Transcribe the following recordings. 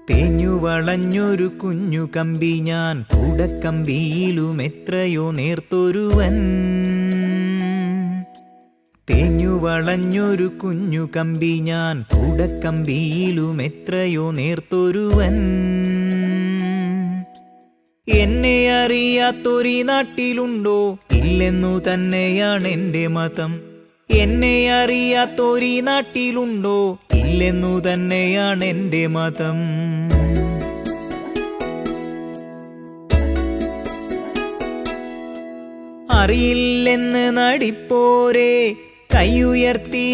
തേഞ്ഞു വളഞ്ഞൊരു കുഞ്ഞു കമ്പി ഞാൻ, കൂടക്കമ്പിയിലും എത്രയോ നേർത്തൊരുവൻ. തേഞ്ഞു വളഞ്ഞൊരു കുഞ്ഞു കമ്പി ഞാൻ, കൂടക്കമ്പിയിലും എത്രയോ നേർത്തൊരുവൻ. എന്നെ അറിയാത്തൊരു നാട്ടിലുണ്ടോ, ഇല്ലെന്നു തന്നെയാണ് എൻ്റെ മതം. എന്നെ അറിയാത്തൊരു നാട്ടിലുണ്ടോ, ഇല്ലെന്നു തന്നെയാണ് എൻ്റെ മതം. അറിയില്ലെന്ന് നടിപ്പോരെ, കൈയുയർത്തി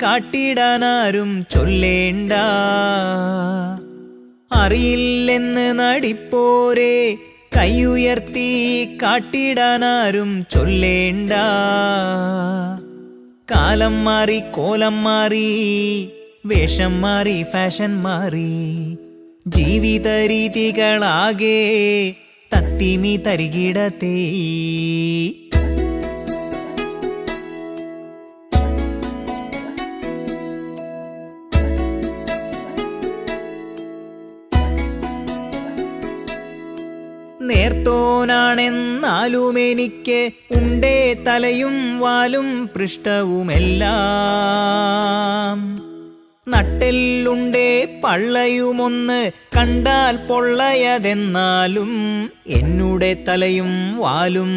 കാട്ടിടാനാരും ചൊല്ലേണ്ട. അറിയില്ലെന്ന് നടിപ്പോരെ, കൈയുയർത്തി കാട്ടിടാനാരും ചൊല്ലേണ്ട. കാലം മാറി കോലം മാറി, വേഷം മാറി ഫാഷൻ മാറി, ജീവിത രീതികളാകെ തത്തിമി തരികിടത്തേ. നേർത്തോനാണെന്നാലും എനിക്ക് ഉണ്ടേ തലയും വാലും പൃഷ്ഠവുമെല്ലാം. നട്ടെല്ലുണ്ടേ പള്ളയുമൊന്ന് കണ്ടാൽ പൊള്ളയതെന്നാലും, എന്നുടെ തലയും വാലും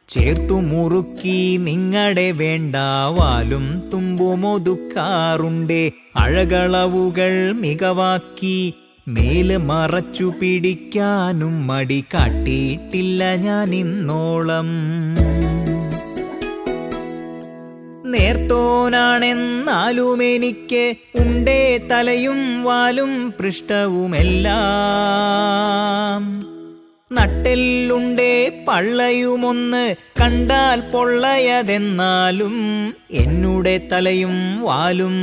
ചേർത്തു മുറുക്കി നിങ്ങടെ വേണ്ട വാലും തുമ്പുമൊതുക്കാറുണ്ടേ. അഴകളവുകൾ മികവാക്കി മേല് മറച്ചു പിടിക്കാനും മടി കാട്ടിയിട്ടില്ല ഞാൻ ഇന്നോളം. നേർത്തോനാണെന്നാലും എനിക്ക് ഉണ്ടേ തലയും വാലും പൃഷ്ഠവുമെല്ലാം. നട്ടെല്ലുണ്ടേ പള്ളയുമൊന്ന് കണ്ടാൽ പൊള്ളയതെന്നാലും, എന്നുടെ തലയും വാലും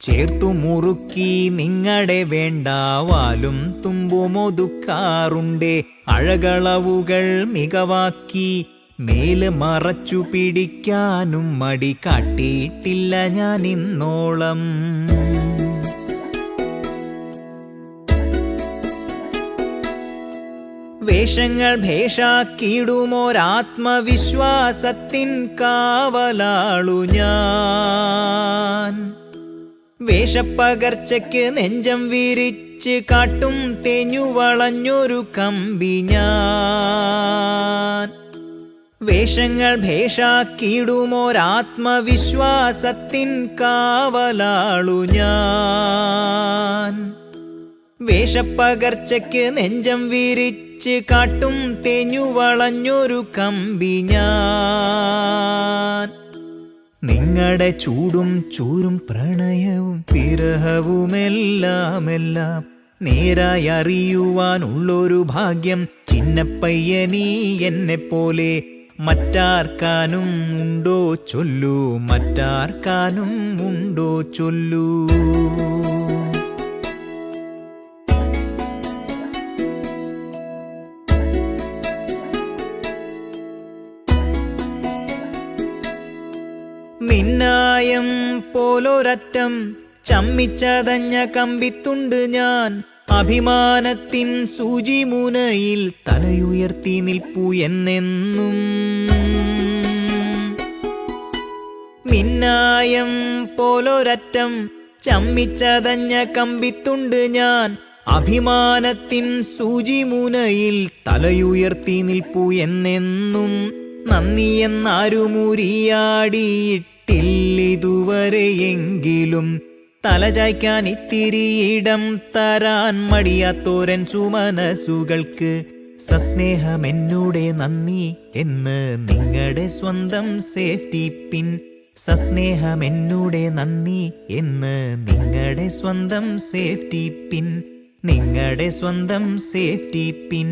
ചേർത്തു മുറുക്കി നിങ്ങടെ വേണ്ട വാലും തുമ്പുമൊതുക്കാറുണ്ടേ. അഴകളവുകൾ മികവാക്കി മേല് മറച്ചു പിടിക്കാനും മടി കാട്ടിയിട്ടില്ല ഞാൻ ഇന്നോളം. വേഷങ്ങൾ ഭേഷാക്കിയിടുമോരാത്മവിശ്വാസത്തിൻ കാവലാളു ഞാൻ. വേഷപ്പകർച്ചയ്ക്ക് നെഞ്ചം വിരിച്ച് കാട്ടും തേഞ്ഞു വളഞ്ഞൊരു കമ്പി ഞാൻ. വേഷങ്ങൾ ഭേഷാക്കിയിടുമോരാത്മവിശ്വാസത്തിൻ കാവലാളു ഞാൻ. വേഷപ്പകർച്ചയ്ക്ക് നെഞ്ചം വിരിച്ച് കാട്ടും തേഞ്ഞു വളഞ്ഞൊരു കമ്പി ഞാൻ. നിങ്ങളുടെ ചൂടും ചൂരും പ്രണയവും വിരഹവുമെല്ലാമെല്ലാം നേരായി അറിയുവാനുള്ളൊരു ഭാഗ്യം ചിന്നപ്പയ്യനീ എന്നെപ്പോലെ മറ്റാർക്കാനും ഉണ്ടോ ചൊല്ലൂ, മറ്റാർക്കാനും ഉണ്ടോ ചൊല്ലൂ. മിന്നായം പോലൊരറ്റം ചമ്മിച്ചതഞ്ഞ കമ്പിത്തുണ്ട് ഞാൻ. അഭിമാനത്തിൻ സൂചിമുനയിൽ തലയുയർത്തി നിൽപ്പു എന്നെന്നും. മിന്നായം പോലൊരറ്റം ചമ്മിച്ചതഞ്ഞ കമ്പിത്തുണ്ട് ഞാൻ. അഭിമാനത്തിൻ സൂചിമുനയിൽ തലയുയർത്തി നിൽപ്പു എന്നെന്നും. നന്ദിയെന്നാരുമുരിയാടിയിട്ടില്ലിതുവരെയെങ്കിലും, തലചായ്ക്കാൻ ഇത്തിരി ഇടം തരാൻ മടിയാത്തോരൻ സുമനസുകൾക്ക് സസ്നേഹമെന്നോടെ നന്ദി എന്ന് നിങ്ങളുടെ സ്വന്തം സേഫ്റ്റി പിൻ. സസ്നേഹമെന്നോടെ നന്ദി എന്ന് നിങ്ങളുടെ സ്വന്തം സേഫ്റ്റി പിൻ, നിങ്ങളുടെ സ്വന്തം സേഫ്റ്റി പിൻ.